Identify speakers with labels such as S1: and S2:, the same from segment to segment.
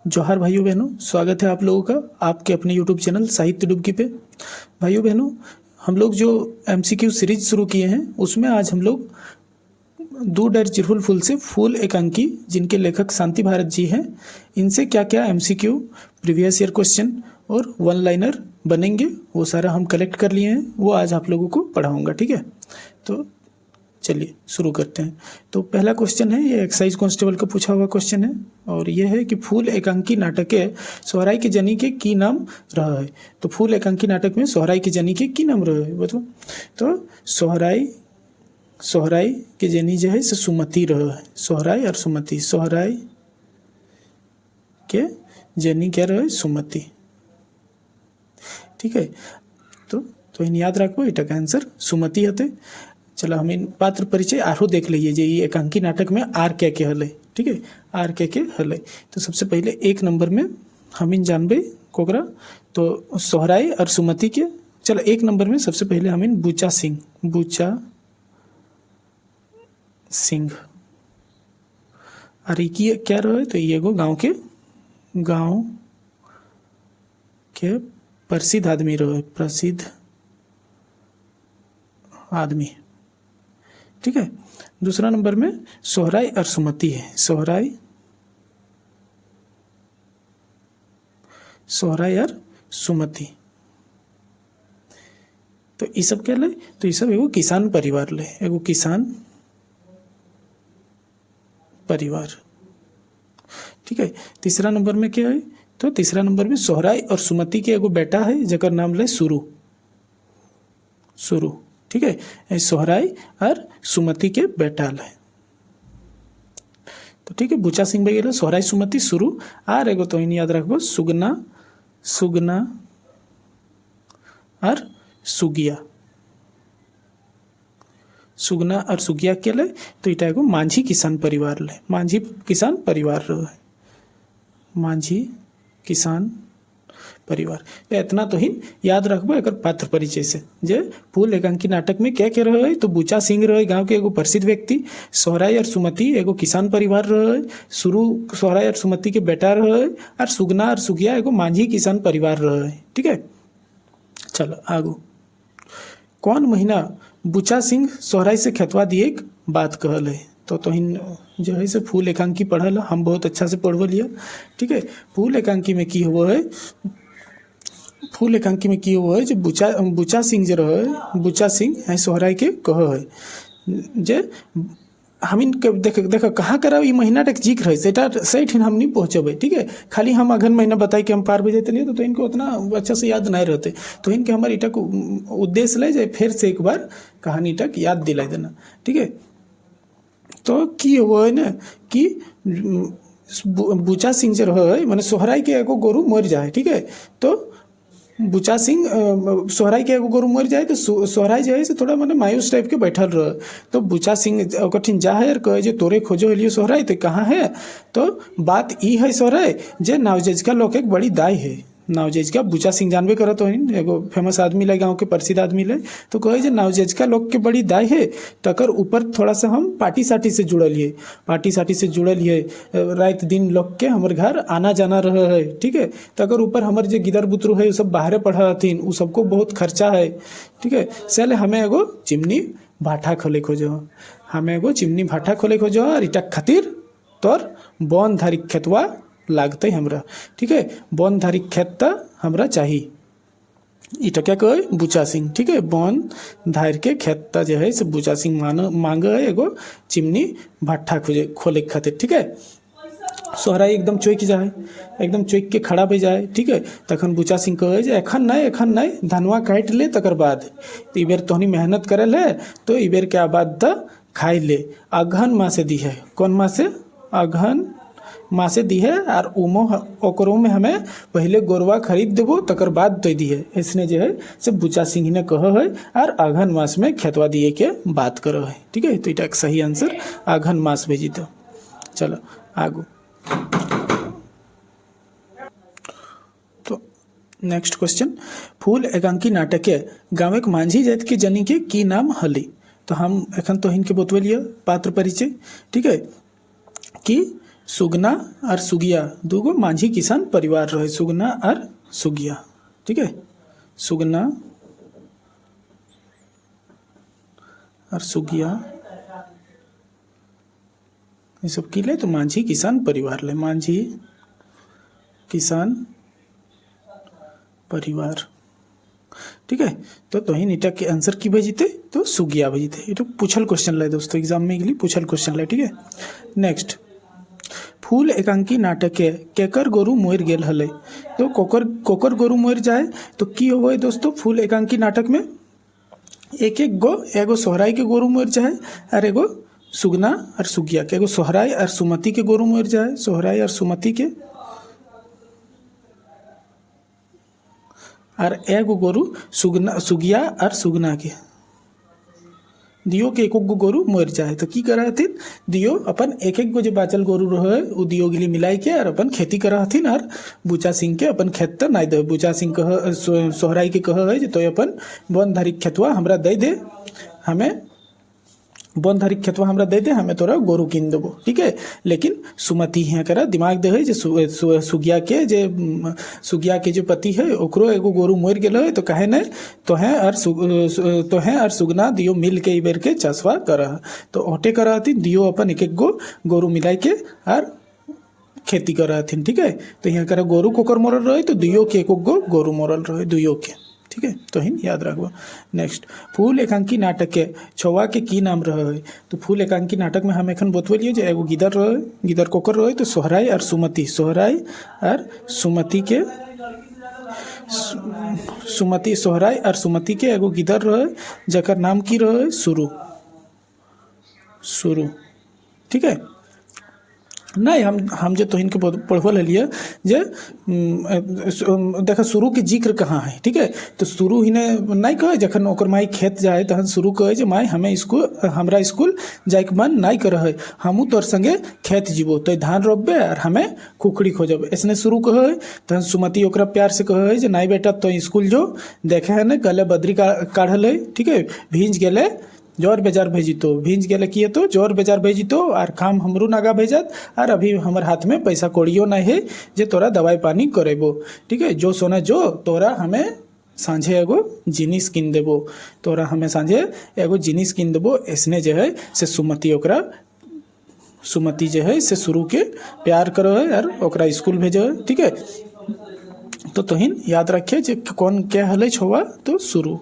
S1: जोहार भाइयों बहनों, स्वागत है आप लोगों का आपके अपने यूट्यूब चैनल साहित्य डुबकी पे। भाइयों बहनों, हम लोग जो एमसीक्यू सीरीज शुरू किए हैं उसमें आज हम लोग दो डर चिरहुल फूल से फूल एकांकी, जिनके लेखक शांति भारत जी हैं, इनसे क्या क्या एमसीक्यू, प्रीवियस ईयर क्वेश्चन और वन लाइनर बनेंगे वो सारा हम कलेक्ट कर लिए हैं। वो आज आप लोगों को पढ़ाऊँगा, ठीक है। तो चलिए शुरू करते हैं। तो पहला क्वेश्चन है, ये एक्साइज कांस्टेबल का पूछा हुआ क्वेश्चन है और ये है कि फूल एकांकी नाटक के सोहराई के जनी के की नाम रहा है। तो फूल एकांकी नाटक में सोहराई के जनी के की नाम रहा है बताओ। तो सोहराई के जनी जो है सुमति रहा है। सोहराई और सुमति, सोहराई के जनी क्या रहा है, सुमति, ठीक है। तो इन याद रखो, इटा का आंसर सुमति हते। चलो हम इन पात्र परिचय आरो देख लीजिए जे ये एकांकी नाटक में आर क्या के हले, ठीक है, आर क्या के हले। तो सबसे पहले एक नंबर में हम इन जानबे कोकरा, तो सोहराई और सुमति के। चलो एक नंबर में सबसे पहले हम इन बूचा सिंह और ये क्या रहे, तो ये गो गांव के प्रसिद्ध आदमी रहे, प्रसिद्ध आदमी, ठीक है। दूसरा नंबर में सोहराई और सुमति है, सोहराई और सुमति। तो ये सब क्या ले, तो ये सब एगो किसान परिवार ले, एगो किसान परिवार, ठीक है। तीसरा नंबर में क्या है, तो तीसरा नंबर में सोहराई और सुमति के एगो बेटा है जकर नाम ले सुरु, ठीक है। सोहराई और सुमति के बेटा ले, तो ठीक है। बूचा सिंह भाई सोहराई सुमति सुरु आर एगो तो इन याद रखबो सुगना और सुगिया, सुगना और सुगिया के ले, तो इटा एगो मांझी किसान परिवार ले, मांझी किसान परिवार रहे, मांझी किसान परिवार। इतना तो ही याद रखबो एक पात्र परिचय से। जे फूल एकांकी नाटक में क्या क्या रहे, तो बूचा सिंह रहे गांव के एगो प्रसिद्ध व्यक्ति, सोहराई और सुमति एगो किसान परिवार रहे, सुरु सोहराई और सुमति के बेटा रहे, और सुगना और सुगिया एगो मांझी किसान परिवार रहे, ठीक है। चलो आगू। कौन महीना बूचा सिंह सोहराई से खेतवा दिए एक बात कहल है। तो इन जो है से फूल एकांकी पढ़ल हम बहुत अच्छा से पढ़व लिया, ठीक है। फूल एकांकी में की हुआ है, फूल एकांकी में की हुआ है जो बूचा सिंह जो रहे, बूचा सिंह है सोहराई के कह है जे हम इन देख कहाँ करा ये महीना तक जिक्र है सेटा सही हम नहीं पहुँचबे, ठीक है। खाली हम अघन महीना बताई कि हम पार बजे लिए तो इनको उतना अच्छा से याद नहीं रहते। तो इनके हमारे इटा को उद्देश्य ले जाए फिर से एक बार कहानी तक याद दिला देना, ठीक है। तो की हुआ है ना कि बूचा सिंह जो रहे माने सोहराई के एगो गोरु मर जाए, ठीक है। तो बूचा सिंह सोहराई के एगो गोरु मर जाए तो सोहराई जो है से थोड़ा माने मायूस टाइप के बैठल रहे। तो बूचा सिंह कठिन जा है और कहे जो तोरे खोजो हलियो सोहराई तो कहाँ है। तो बात ई है सोहराई जे नावजेज का लोग एक बड़ी दाई है, नावजेज का बूचा सिंह जानबे करत हो एगो फेमस आदमी ले, गांव के प्रसिद्ध आदमी ले। तो कहे जे नावजेज का लोग के बड़ी दाई है, तकर ऊपर थोड़ा सा हम पार्टी साटी से जुड़ल है, रात दिन लोग के हमर घर आना जाना रहे है, ठीक है। तकर ऊपर हमर जो गिदर बुतरू है वो सब बाहरे पढ़ा हथिन, उ सबको बहुत खर्चा है, ठीक है। सेले हमें एगो चिमनी भाटा खोले खोजो, हमें एगो चिमनी भाटा खोले खोजो और इटा खातिर तोर बन धारी खेतवा लागते हमरा, ठीक है। बन धारी खेत हमरा चाहिए, इटा क्या कहे बूचा सिंह, ठीक है। बन धार के खेत जो है से बूचा सिंह मांग है एगो चिमनी भट्ठा खोले खातिर, ठीक है। सोहराई एकदम चौक जाए, एकदम चौक के खड़ा भी जाए, ठीक है। तखन बूचा सिंह कहे जे एखन नहीं धनवा काट ले तकर बाद, तो ई बेर तोहनी मेहनत करे ले तो ई बेर क्या बात द खाई ले, अगहन माँ से दी है, कौन माँ से, अगहन माँ से दी है, और ओकरो में हमें पहले गोरवा खरीद देबो तकर बाद दे दी है, इसने जो है से बूचा सिंह ने कहा है, और अगहन मास में खेतवा दिए के बात करो है, ठीक है। तो इटा एक सही आंसर अगहन मास भेजी दो। चलो आगू। तो नेक्स्ट क्वेश्चन, फूल एकांकी नाटक के गाँव एक मांझी जात के जनी के की नाम हली। तो हम एखन तो इनके बतवेलिए पात्र परिचय, ठीक है, कि सुगना और सुगिया दूगो माझी किसान परिवार रहे, सुगना और सुगिया, ठीक है, सुगना और सुगिया ये सब की ले तो माझी किसान परिवार ले, माझी किसान परिवार, ठीक है। तो तोहिन इटा के आंसर की भेजीते तो सुगिया भेजीते, ये तो पूछल क्वेश्चन लाए दोस्तों, एग्जाम में गली पूछल क्वेश्चन लाए, ठीक है। नेक्स्ट, फूल एकांकी नाटक के केकर गोरु मोर गेल हले, तो कोकर गोरु मोर जाए तो की होवे दोस्तों, फूल एकांकी नाटक में एक एक गो, एगो सोहराई के गोरु मोर जाए और एगो सुगना और सुगिया के, एगो सोहराई और सुमति के गोरु मोर जाए, सोहराई और सुमति के, और एगो गोरु सुगिया और सुगना के, दियो के एक गो गोरु मर जाए तो की करा हथिन, दियो अपन एक एक गो जो बाचल गोरु रहे उ दियो गिली मिलाई के और अपन खेती करा हथिन, और बुचा सिंह के अपन खेत तो नहीं दे, बुचा सिंह कह सोहराई के कह है तो अपन वन धारी खेतवा हमरा दे दे, हमें वन धारी खेतवा हमरा दे दे, हमें तोरा गोरु किन देबो, ठीक है। लेकिन सुमति यहाँ करा दिमाग दे है जो सुगिया के जो पति है ओकरो एगो गोरु मर गेल है, तो कहे नहीं तो है और सुगना दियो मिल के ई बेर के चसवा कर, तो ओटे कर हथिन, दियो अपन एक एक गो गोरु मिलाई के और खेती कर हथिन, ठीक है। तो यहाँ करा गोरु कोकर मरल रहे तो दियो के एक गो गोरु मरल रहे, दुइयो के, ठीक है, तो हिन याद रखबो। नेक्स्ट, फूल एकांकी नाटक के छौवा के की नाम रहे, तो फूल एकांकी नाटक में हम एखन बतवलिए जे एगो गिदर रहे, गिदर कोकर रहे तो सोहराई और सुमति, सोहराई और सुमति के, सुमति सोहराई और सुमति के एगो गिदर रहे जकर नाम की रहे सुरु, सुरु, ठीक है। नहीं हम जो तोहिन के पढ़वल लिए जे देखा शुरू के जिक्र कहाँ है, ठीक है। तो शुरू ही ने नहीं कहे जखन ओकर माई खेत जाए तहन शुरू कहे जे माई हमें हमरा स्कूल जाए के मन नहीं कर है, हमू तोर संगे खेत जीबो तो धान रोपबे और हमें कुकड़ी खोजब, ऐसने शुरू कहे। तहन सुमति ओकरा प्यार से कहे जे नहीं बेटा तो स्कूल जो देखे है न गले बदरी काढ़ल है, ठीक है, भींज गेले जोर बेजार भेजी तो भींज गेले किए तो जोर बेजार भेजी तो और काम हमरू नागा भेजत, और अभी हमारे हाथ में पैसा कौड़ियो नहीं है जे तोरा दवाई पानी करेबो, ठीक है। जो सोना जो तोरा हमें सांझे एगो जिनिस किन देबो, तोरा हमें सांझे एगो जिनिस किन देबो, ऐसने जो है से सुमति ओकरा, सुमति जो है से शुरू के प्यार करो है और ओकरा स्कूल भेजो है, ठीक है। तो तोहिन याद रखे जे कौन क्या हले छौवा, तो शुरू।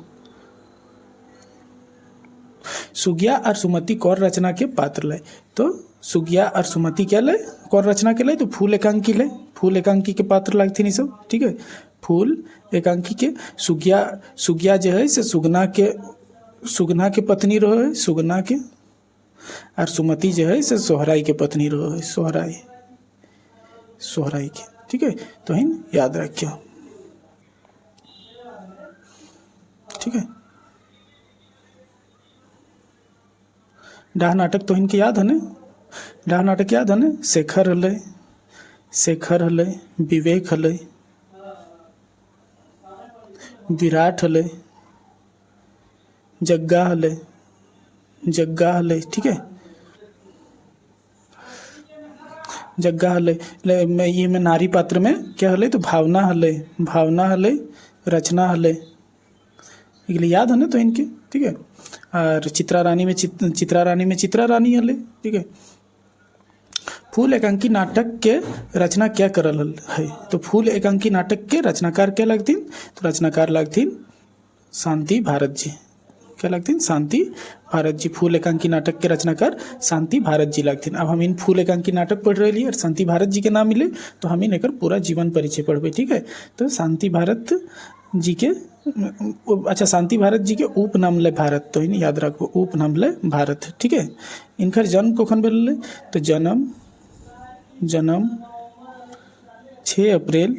S1: सुगिया और सुमति कौन रचना के पात्र ले, तो सुगिया और सुमति क्या ले कौन रचना के ले, तो फूल एकांकी ले, फूल एकांकी के पात्र लगते नहीं सब, ठीक है। फूल एकांकी के सुगिया जो है से सुगना के पत्नी रहे, सुगना के, और सुमति जो है से सोहराई के पत्नी रहे, सोहराई के, ठीक है। तो हिन याद रखियो, ठीक है। डाह नाटक तो इनके याद है न, डाह नाटक याद है न, शेखर हले, विवेक हले, विराट हले, जग्गा हले, ठीक है, जग्गा हले। ये में नारी पात्र में क्या हले, तो भावना हले, रचना हले, याद है ना तो इनके, ठीक है। और चित्रा रानी में चित्रा रानी हले, ठीक है। फूल एकांकी नाटक के रचना क्या करल है, तो फूल एकांकी नाटक के रचनाकार क्या लगथिन, तो रचनाकार लगथिन शांति भारत जी, क्या लगथिन, शांति भारत जी। फूल एकांकी नाटक के रचनाकार शांति भारत जी लगथिन। अब हम इन फूल एकांकी नाटक पढ़ रहे और शांति भारत जी के नाम मिले तो हम इन एकर पूरा जीवन परिचय पढ़बे, ठीक है। तो शांति भारत जी के, अच्छा शांति भारत जी के उपनाम ले भारत, तो इन याद रखो उपनाम ले भारत, ठीक है। इनकर जन्म कखन भेल, तो जन्म 6 अप्रैल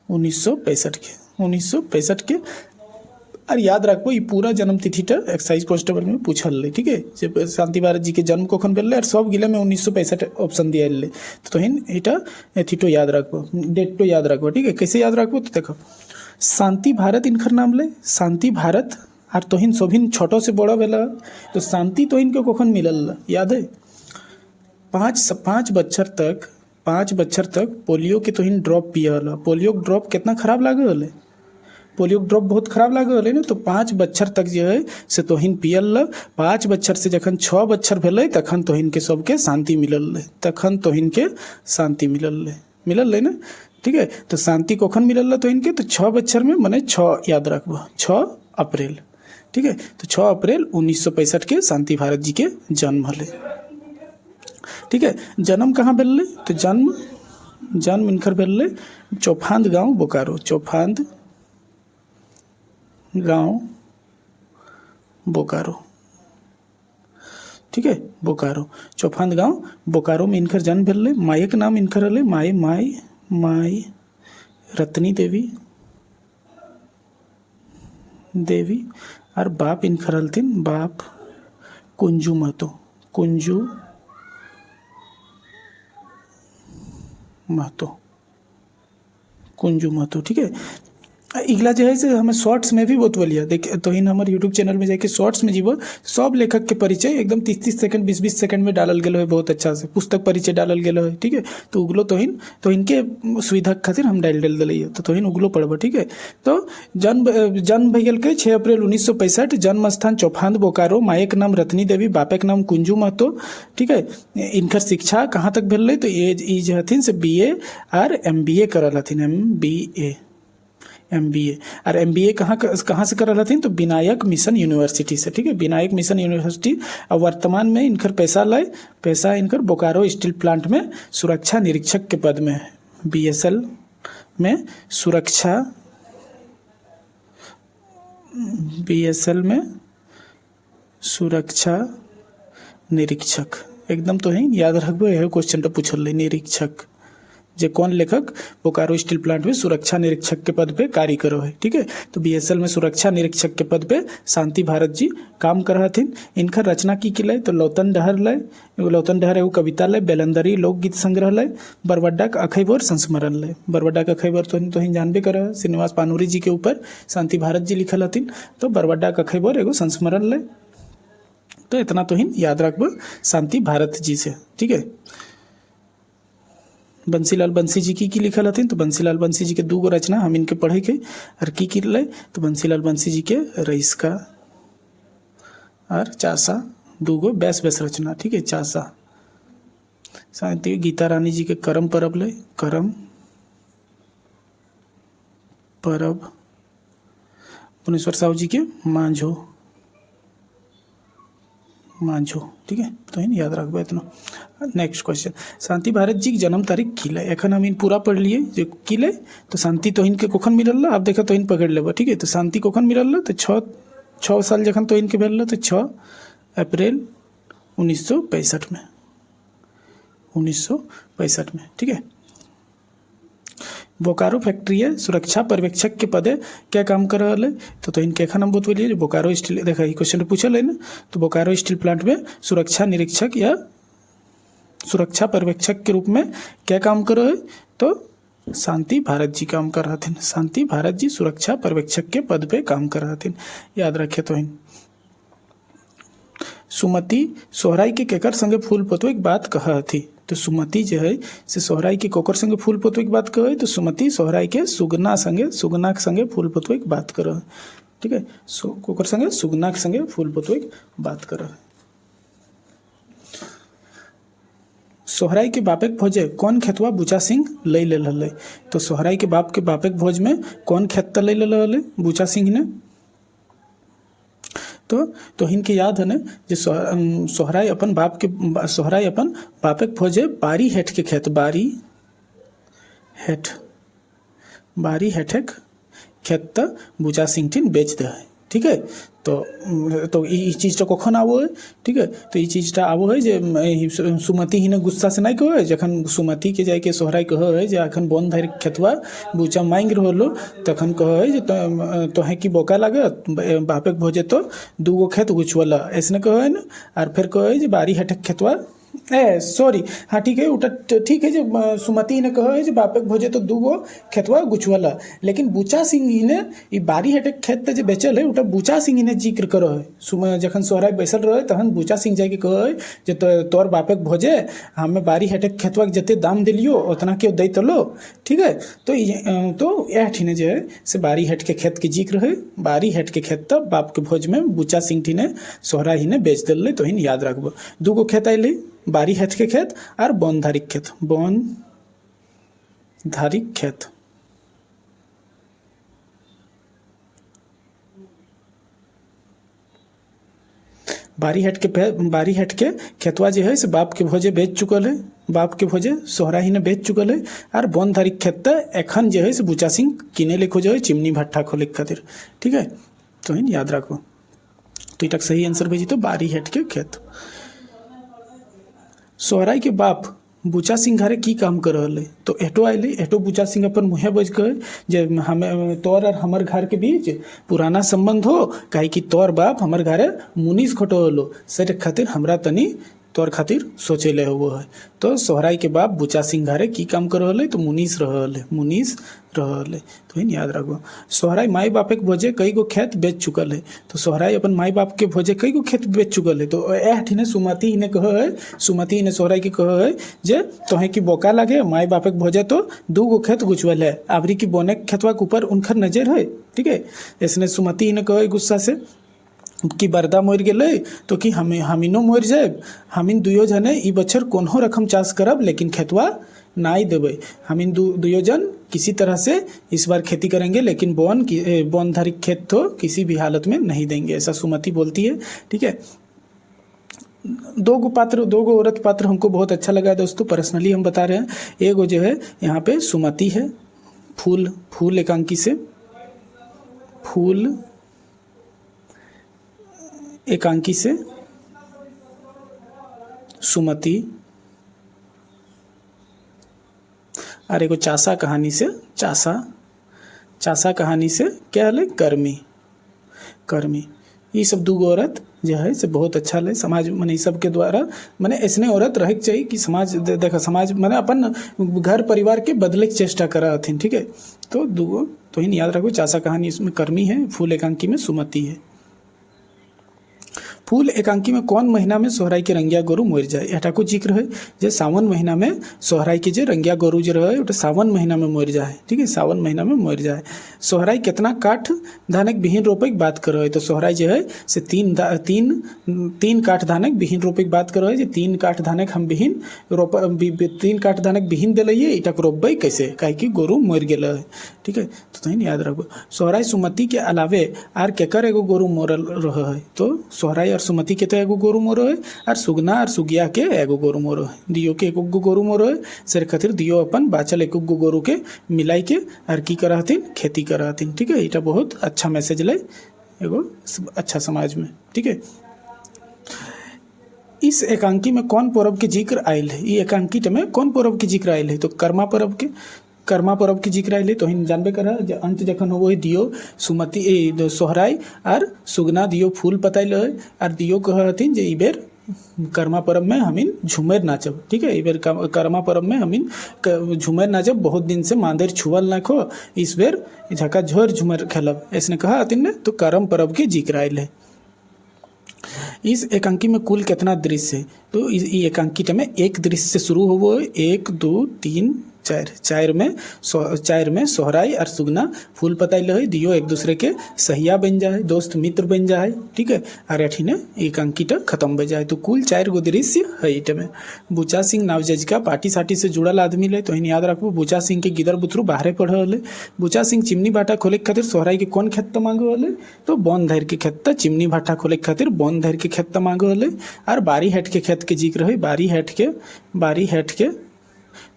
S1: 1965 के, और याद रखो ये पूरा जन्म तिथि एक्साइज कांस्टेबल में पूछल ले, ठीक है। जब शांति भारत जी के जन्म कखन भेल और सब गिले में 1965 ऑप्शन दिया ले, तो हिन इटा एथिटो याद रखो, डेट तो याद रखो, ठीक है। कैसे याद रखो, तो देखो शांति भारत इनकर नाम ले, शांति भारत, और तोहिन सोभिन छोटो से बड़ा भेला, तो शांति तोहिन के कखन मिलल याद है, पाँच बच्चर तक पोलियो के तोहिन ड्रॉप पिए हल। पोलियो ड्रॉप कितना खराब लागे हले, पोलियो ड्रॉप बहुत खराब लागे हले ना। तो 5 बच्चर तक जो है से तोहिन पियल। 5 बच्चर से जखन 6 बच्चर भेलै तखन तोहिन के सबके शांति मिलल रहे, तखन तोहिन के शांति मिलल रहे ना। ठीक है, तो शांति कखन मिलल तोहिन के, तो 6 बच्चर में मने 6 याद रखबो, 6 अप्रैल। ठीक है, तो 6 अप्रैल 1965 के शांति भारत जी के जन्म हले। ठीक है, जन्म कहाँ भेलै, तो जन्म इनकर भेलै चौफांद गांव बोकारो, चौफांद गांव बोकारो। ठीक है, बोकारो, चौफांद गांव बोकारो में इनकर जन्म भेलै। मायक नाम इनकर हले माई रत्नी देवी और बाप इनकर हलथिन बाप कुंजू महतो। ठीक है, इगला जो है से हमें शॉर्ट्स में भी बतवलिया देख, तो इन हमारे यूट्यूब चैनल में जाके शॉर्ट्स में जीवो सब लेखक के परिचय एकदम 30-30 सेकंड 20-20 सेकंड में डालल गेलो है, बहुत अच्छा से पुस्तक परिचय डालल गेलो है। ठीक है, तो उगलो तो इनके सुविधा खातिर हम डाल दिलिए, तो उगलो पढ़ब। ठीक है, तो जन्म भई गेल 6 अप्रैल 1965, जन्म स्थान चौफांद बोकारो, मायक नाम रत्नी देवी, बापक नाम कुंजू महतो। ठीक है, इनकर शिक्षा कहाँ तक भेल, तो ये जो हथिन से BA और MBA करल हथिन, MBA और MBA कहाँ से करल हथिन, तो विनायक मिशन यूनिवर्सिटी से। ठीक है, विनायक मिशन यूनिवर्सिटी। और वर्तमान में इनकर पैसा इनकर बोकारो स्टील प्लांट में सुरक्षा निरीक्षक के पद में है, BSL में सुरक्षा निरीक्षक। एकदम तो है याद रखबो, यह क्वेश्चन तो पूछल निरीक्षक जे कौन लेखक बोकारो स्टील प्लांट में सुरक्षा निरीक्षक के पद पे कार्य करो है। ठीक है, तो BSL में सुरक्षा निरीक्षक के पद पे शांति भारत जी काम कर हथिन। इनकर रचना की लय, तो लौतन डहर एगो कविता लय, बेलंदरी लोकगीत संग्रह लय, बरवड्डा का अखैबर संस्मरण लय। बरवड्डा का अखैबर तो ही जानबे कर, श्रीनिवास पानूरी जी के ऊपर शांति भारत जी लिखल हथिन, तो बरवड्डा का अखैबर एगो संस्मरण लय। तो इतना तो ही याद रखबो शांति भारत जी से। ठीक है, बंसीलाल बंसी जी की लिखल हथिन, तो बंसीलाल बंसी जी के 2 रचना हम इनके पढ़े के और की लय, तो बंसीलाल बंसी जी के रईसका और चासा 2 बेस रचना। ठीक है, चासा। साहित्य गीता रानी जी के करम परब लय, करम परब। भुवनेश्वर साहू जी के मांझो। ठीक है, तो इन याद रखबो इतना। नेक्स्ट क्वेश्चन, शांति भारत जी की जन्म तारीख की लय। एखन हम इन पूरा पढ़ लिए जो की लय, तो शांति तो इनके कखन मिलल, आप देखा तो इन पकड़ लेबो। ठीक है, तो शांति कखन मिलल, तो 6 साल जखन तो इनके भेल, तो 6 अप्रैल 1965 में। ठीक है, बोकारो फैक्ट्री है सुरक्षा पर्यवेक्षक के पदे क्या काम कर रहा है, तो इनके एखन हम बतवलिए बोकारो स्टील, देखा ये क्वेश्चन पूछल है ना, तो बोकारो स्टील प्लांट में सुरक्षा निरीक्षक या सुरक्षा पर्यवेक्षक के रूप में क्या काम कर रहे हैं, तो शांति भारत जी काम कर रहे थे। शांति भारत जी सुरक्षा पर्यवेक्षक के पद पे काम कर रहे थे, याद रखे तो इन। सुमति सोहराई के केकर संगे फूल पोतवे की बात कहा थी, तो सुमति जो है से सोहराई के कोकर संगे फूल पोतवे की बात कहे, तो सुमति सोहराई के सुगना के संगे फूल पोतवे की बात कर। ठीक है, कोकर संगे सुगना के संगे फूल पोतवे की बात कर। सोहराई के बापेक भोजे कौन खेतवा बुचा सिंह ले ले, तो सोहराई के बापेक भोज में कौन खेत ले ले बुचा सिंह ने, तो इनके याद है ना जो सोहराई अपन बापेक भोजे बारी हेठ के खेत, बारी हेठक खेत बुचा सिंह ठीन बेच दे है। ठीक है, तो ये चीज़ कखन आवो है। ठीक है, तो ये चीज़ आवो है जे सुमति ही ने गुस्सा से नहीं कहे, जखन सुमति के जाके सोहराई कहे है जे अखन बोन धर खेतवा बुचा मांग रहो, तखन कहे है जे तोहे की बोका लगे बापेक भोजे तो 2 खेत गुछवला ऐसने कहे है ना, और फिर कहे जे बारी हटक खेतवा ए सॉरी, हाँ ठीक है उटा ठीक है, जो सुमति ने कहा है जो बापक भोजे तो दूगो खेतवा गुछवाला, लेकिन बुचा सिंह ने ई बारी हटे खेत जो बेचल है उटा बुचा सिंह ने जिक्र करो है। जखन सोहराय बैसल रहे तहन बुचा सिंह जाके कहो है जो तोर बापक भोजे हमें बारी हटे खेतवा के जते दाम दिलियो उतना क्यों दे लो, ठीक है। तो यह ठीने जो है से बारी हट के खेत के जिक्र है, बारी हट के खेत तब बाप के भोज में बुचा सिंह ठी ने सोहरा ही ने बेच दिल तो हिन याद रखबो। दूगो खेत अल बारी हट के खेत और बौनधारिक खेत, बौनधारिक खेत। बारी हट के खेतवा जो है से बाप के भोजे बेच चुकल है, बाप के भोजे सोहरा ही ने बेच चुकल है। और बौनधारिक खेत एखन जो है से बुचा सिंह किने ले खोजो है चिमनी भट्ठा खोले खातिर, ठीक है। तो हिन याद रखो। तो इटक सही आंसर भेजी तो बारी हट के खेत। सोहराई के बाप बुचा सिंह घरे की काम कर रहे तो एटो आये, एटो बुचा सिंह अपन मुँहे बज गए जे हमें तोर और हमर घर के बीच पुराना संबंध हो, कहे कि तोर बाप हमर घरे मुनीस खोटो सर खातिर हमरा तनी तोर खातिर सोचे ले वो है। तो सोहराई के बाप बुचा सिंह घरे की काम कर रहे तो मुनीस रहे तो इन याद रखो। सोहराई माई बाप के भोजे कई गो खेत बेच चुकल है, तो सोहराई अपन माई बाप के भोजे कई गो खेत बेच चुकल है। तो एह ठीने सुमति ने कहो है, सुमति ने सोहराई के कहो है जे तोहे की बोका लगे माई बाप के भोजे तो दू गो खेत गुछवल है, आवरी की बोने खेतवा के ऊपर उनकर नजर है, ठीक है। इसने सुमति ने कहो गुस्सा से कि बरदा मर गए तो कि हमीनो मर जाए, हमीन दुयो जने ई बछर कोन्हो रकम चाष करब लेकिन खेतवा नाई देवे, हमीन दुयो जन किसी तरह से इस बार खेती करेंगे लेकिन बौनधारिक खेत तो किसी भी हालत में नहीं देंगे, ऐसा सुमति बोलती है, ठीक है। दो गो औरत पात्र हमको बहुत अच्छा लगा दोस्तों, पर्सनली हम बता रहे हैं। एगो जो है यहाँ पे सुमति है, फूल एकांकी से, फूल एकांकी से सुमति, और एगो चासा कहानी से चासा कहानी से क्या है कर्मी। ये सब दू औरत जो है से बहुत अच्छा ले समाज मने सब के द्वारा मने ऐसने औरत रहे चाहिए कि समाज देखा समाज मने अपन घर परिवार के बदले की चेष्टा करा हथिन, ठीक है। तो दूगो तो ही याद रखो, चासा कहानी इसमें कर्मी है, फूल एकांकी में सुमति है। फूल एकांकी में कौन महीना में सोहराई के रंगिया गोरु मर जाए, एटा को जिक्र है जे सावन महीना में सोहराई के जे रंगिया गोरु जो रहे उठे सावन महीना में मर जाए, ठीक है, सावन महीना में मर जाए। सोहराई कितना काठ धानक बिहीन रोपे की बात करो है, तो सोहराई जो है से तीन काठ धानक बिहीन रोपे की बात करो है, जे 3 काठ धानक हम बिहीन रोप 3 काठ धानक बिहीन दिलिए इटा को रोपबे कैसे, काहे कि गोरु मर गए है, ठीक है। तो याद रखो। सोहराई सुमति के अलावे आर केकर एगो गोरु मरल रहे है, तो सोहराई सुमति के तो एगो गोरु मोरो है और सुगना और सुगिया के एगो गोरु मोरो है, दियो के एगो गोरु मोरो है, सर खातिर दियो अपन बाचल एगो गोरु के मिलाई के और की करहथिन खेती करहथिन, ठीक है। इटा बहुत अच्छा मैसेज ले एगो अच्छा समाज में, ठीक है। इस एकांकी में कौन पर्व के जिक्र आयल है, ये एकांकी में कौन पर्व के जिक्र आयल है, तो कर्मा पर्व के जिक्र आयल है। तो हिन जानबे करा अंत जखन हो दियो सुमति सोहराई और सुगना दियो फूल पताइल है और दियो कहथिन जे इबेर कर्मा पर्व में हमीन झूमर नाचब, ठीक है। इबेर कर्मा पर्व में हमीन झूमर नाचब, बहुत दिन से मांदेर छुअल ना खो, इस बेर झका झोर झूमर खेलब, ऐसने कहा हथिन ने। तो कर्म पर्व के जिक्र आयल है। इस एकांकी में कुल कितना दृश्य है, तो इस एकांकी में एक दृश्य से शुरू हो, 1 2 3 4 में सोहराई और सुगना फूल पताइल है, दियो एक दूसरे के सहिया बन जाए, दोस्त मित्र बन जाए, ठीक है। और अठीने एकांकीटा खत्म हो जाए। तो कुल 4 गो दृश्य है इट में। बुचा सिंह नावजज का पार्टी साटी से जुड़ल आदमी ले, तो इन याद रखो। बुचा सिंह के गिदर बुतरू बाहरे पढ़े। बुचा सिंह चिमनी भाटा खोले खातिर सोहराई के कौन खेत मांगे वाले, तो बौन धैर के खेत, चिमनी भाटा खोले खातिर बौन धैर के खेत मांगे वाले। और बारी हेट के खेत के जिक्र है, बारी हेट के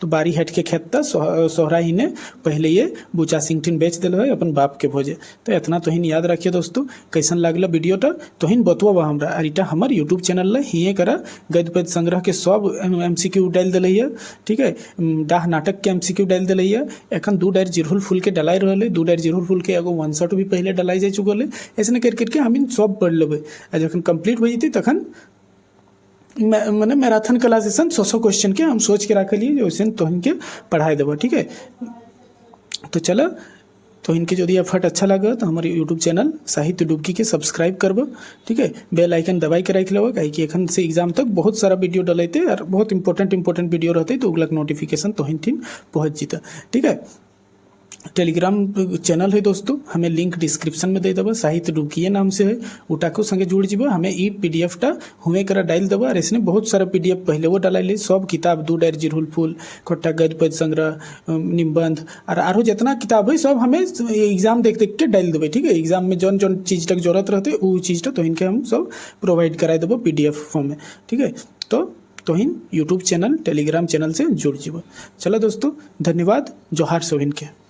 S1: तो बारी हेट के खेत था सोहराई ने पहले ये बुचा सिंह टीन बेच दिल है अपन बाप के भोजे। तो इतना तो हिन याद रखिए दोस्तों। कैसन लागल वीडियोटा तो हिन बतवा हमरा, और इटा हमार यूट्यूब चैनल हिए करा गद्य पद्य संग्रह के सब MCQ डाल दिल है, ठीक है। डाह नाटक के MCQ डाल दिल है। एखन 2 डायर जिरहुल फूल के डलाई रहे, 2 डायर जिरहुल फूल के एगो 1 शॉट भी पहले डलाई जा चुकल है। ऐसे करके हम सब पढ़ लेबै, जखन कंप्लीट हो जते तखन मैंने मैराथन क्लास जैसन 100 क्वेश्चन के हम सोच के रख लिए वैसे तोहन के पढ़ाई देबो, ठीक है। तो चलो, तो इनके यदि एफर्ट अच्छा लगा तो हमारे यूट्यूब चैनल साहित्य डुबकी के सब्सक्राइब करबो, ठीक है। बेल आइकन दबाई के रख लेबो, काहे कि एखन से एग्जाम तक बहुत सारा वीडियो डलते और बहुत इंपॉर्टेंट वीडियो रहते, तो उगलक नोटिफिकेशन तोहिन थीन पहुँच जीता, ठीक है। टेलीग्राम चैनल है दोस्तों, हमें लिंक डिस्क्रिप्शन में दे देबो, साहित्य डुबकी नाम से है, उटाको संगे जुड़ जीबो। हमें ई PDF टा हुए करा डाल देबो, और इसने बहुत सारा PDF पहले वो डाले, सब किताब 2 डायरी जिरहुल फूल खोट्टा गद्य पद्य संग्रह निबंध और आरो जितना किताब है सब हमें एग्जाम देख देख के डाल देवे, ठीक है। एग्जाम में जौन जौन चीज तक जरूरत रहते वो चीज तो इनके हम सब प्रोवाइड करा देबो PDF फॉर्म में, ठीक है। तो यूट्यूब चैनल टेलीग्राम चैनल से जुड़ जीबो। चलो दोस्तों, धन्यवाद, जोहार सोहिन के।